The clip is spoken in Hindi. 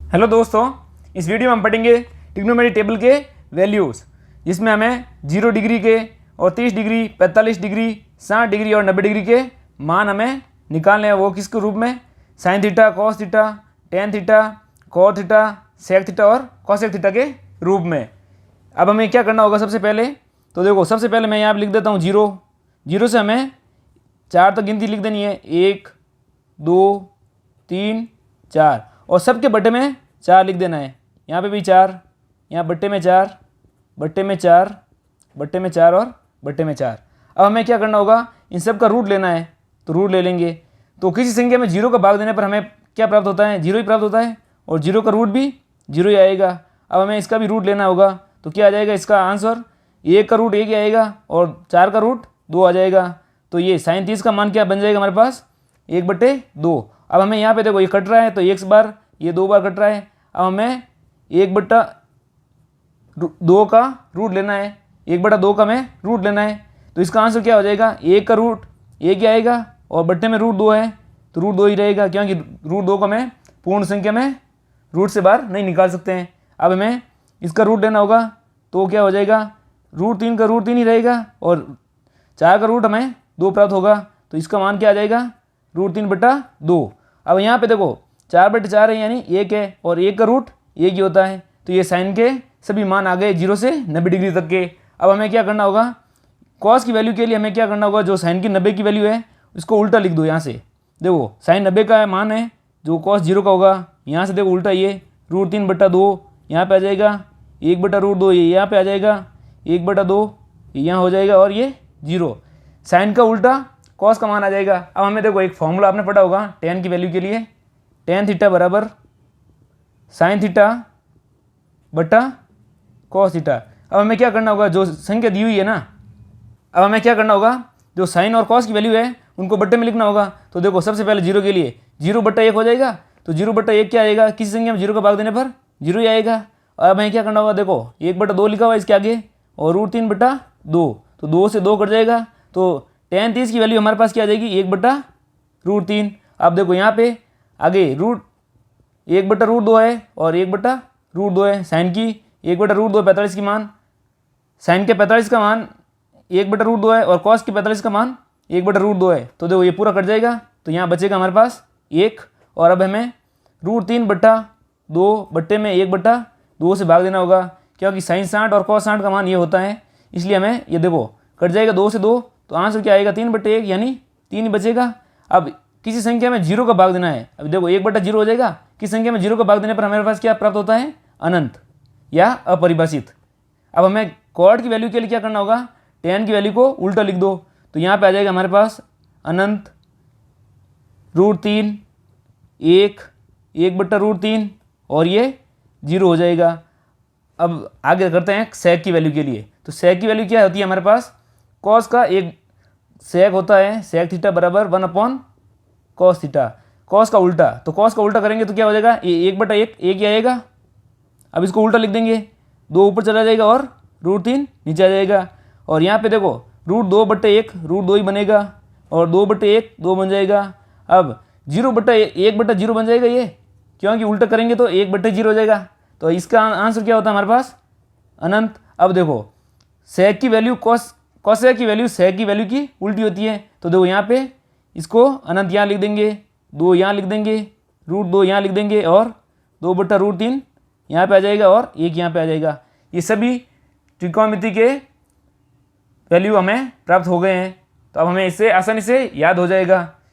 हेलो दोस्तों, इस वीडियो में हम पढ़ेंगे ट्रिग्नोमेट्री टेबल के वैल्यूज़, जिसमें हमें 0 डिग्री के और 30 डिग्री, 45 डिग्री, 60 डिग्री और 90 डिग्री के मान हमें निकालने हैं। वो किसके रूप में? Sine theta, cos theta, tan theta, cot theta, sec theta और कॉसेक थीटा के रूप में। अब हमें क्या करना होगा? सबसे पहले तो देखो, सबसे पहले मैं यहाँ पर लिख देता हूँ 0। 0 से हमें 4 तक गिनती लिख देनी है। 1 2 3 4 और सबके बट्टे में 4 लिख देना है। यहाँ पे भी 4, यहाँ बट्टे में 4, बट्टे में 4, बट्टे में 4 और बट्टे में 4। अब हमें क्या करना होगा? इन सब का रूट लेना है, तो रूट ले लेंगे। तो किसी संख्या में 0 का भाग देने पर हमें क्या प्राप्त होता है? 0 ही प्राप्त होता है, और 0 का रूट भी 0 ही आएगा। अब हमें इसका भी रूट लेना होगा, तो क्या आ जाएगा इसका आंसर? 1 का रूट 1 ही आएगा और 4 का रूट 2 आ जाएगा। तो ये साइन 30 का मान क्या बन जाएगा हमारे पास? 1/2। अब हमें यहाँ पे देखो ये कट रहा है, तो 1 बार ये 2 बार कट रहा है। अब हमें 1/2 का रूट लेना है, 1/2 का हमें रूट लेना है। तो इसका आंसर क्या हो जाएगा? 1 का रूट 1 ही आएगा और बट्टे में रूट 2 है, तो रूट 2 ही रहेगा, क्योंकि रूट 2 को हमें पूर्ण संख्या में रूट से बाहर नहीं निकाल सकते हैं। अब हमें इसका रूट लेना होगा, तो क्या हो जाएगा? √3 का रूट 3 ही रहेगा और 4 का रूट हमें 2 प्राप्त होगा। तो इसका मान क्या आ जाएगा? √3/2। अब यहाँ पे देखो 4/4 है, यानी 1 है, और 1 का रूट 1 ही होता है। तो ये साइन के सभी मान आ गए 0 से 90 डिग्री तक के। अब हमें क्या करना होगा? कॉस की वैल्यू के लिए हमें क्या करना होगा? जो साइन की 90 की वैल्यू है उसको उल्टा लिख दो। यहाँ से देखो साइन 90 का मान है, जो कॉस 0 का होगा, यहाँ से देखो उल्टा ये √3/2 यहाँ पे आ जाएगा, 1/√2 ये यहाँ पे आ जाएगा, 1/2 यहाँ हो जाएगा, और ये 0। साइन का उल्टा कॉस का मान आ जाएगा। अब हमें देखो एक फॉर्मूला आपने पढ़ा होगा टेन की वैल्यू के लिए, टेन थीटा बराबर साइन थीटा बटा कॉस थीटा। अब हमें क्या करना होगा? जो संख्या दी हुई है ना, अब हमें क्या करना होगा? जो साइन और कॉस की वैल्यू है उनको बट्टे में लिखना होगा। तो देखो सबसे पहले 0 के लिए 0/1 हो जाएगा, तो 0/1 क्या आएगा? किसी संख्या में 0 का भाग देने पर 0 ही आएगा। अब हमें क्या करना होगा? देखो 1/2 लिखा हुआ है इसके आगे, और √3/2, तो 2 से 2 कट जाएगा, तो टेन 30 की वैल्यू हमारे पास क्या आ जाएगी? 1/√3। अब देखो यहाँ पे आगे 1/√2 है और 1/√2 है। साइन की 1/√2 45 की मान, साइन के 45 का मान 1/√2 है, और कॉस के 45 का मान 1/√2 है। तो देखो ये पूरा कट जाएगा, तो यहाँ बचेगा हमारे पास 1। और अब हमें √3/2 बट्टे में 1/2 से भाग देना होगा, क्योंकि साइन 60 और कॉस 60 का मान ये होता है, इसलिए हमें ये देखो कट जाएगा 2 से 2, तो आंसर क्या आएगा? 3/1, यानी 3 ही बचेगा। अब किसी संख्या में 0 का भाग देना है, अब देखो 1/0 हो जाएगा। किसी संख्या में 0 का भाग देने पर हमारे पास क्या प्राप्त होता है? अनंत या अपरिभाषित। अब हमें कॉट की वैल्यू के लिए क्या करना होगा? टेन की वैल्यू को उल्टा लिख दो, तो यहाँ पे आ जाएगा हमारे पास अनंत √3 1 1/√3 और ये 0 हो जाएगा। अब आगे करते हैं सेक की वैल्यू के लिए। तो सेक की वैल्यू क्या होती है हमारे पास? कॉस का एक सेक होता है, सेक थीटा बराबर 1/cos थीटा। कॉस का उल्टा, तो कॉस का उल्टा करेंगे तो क्या हो जाएगा? ये 1/1 1 ही आएगा। अब इसको उल्टा लिख देंगे, 2 ऊपर चला जाएगा और √3 नीचे आ जाएगा। और यहाँ पे देखो √2/1 √2 ही बनेगा, और 2/1 2 बन जाएगा। अब 1/0 बन जाएगा ये, क्योंकि उल्टा करेंगे तो 1/0 हो जाएगा। तो इसका आंसर क्या होता है हमारे पास? अनंत। अब देखो सेक की वैल्यू कॉसेक की वैल्यू सेक की वैल्यू की उल्टी होती है, तो देखो यहाँ पे इसको अनंत यहाँ लिख देंगे, 2 यहाँ लिख देंगे, √2 यहाँ लिख देंगे, और 2/√3 यहाँ पे आ जाएगा, और 1 यहाँ पे आ जाएगा। ये सभी त्रिकोणमिति के वैल्यू हमें प्राप्त हो गए हैं। तो अब हमें इससे आसानी से याद हो जाएगा।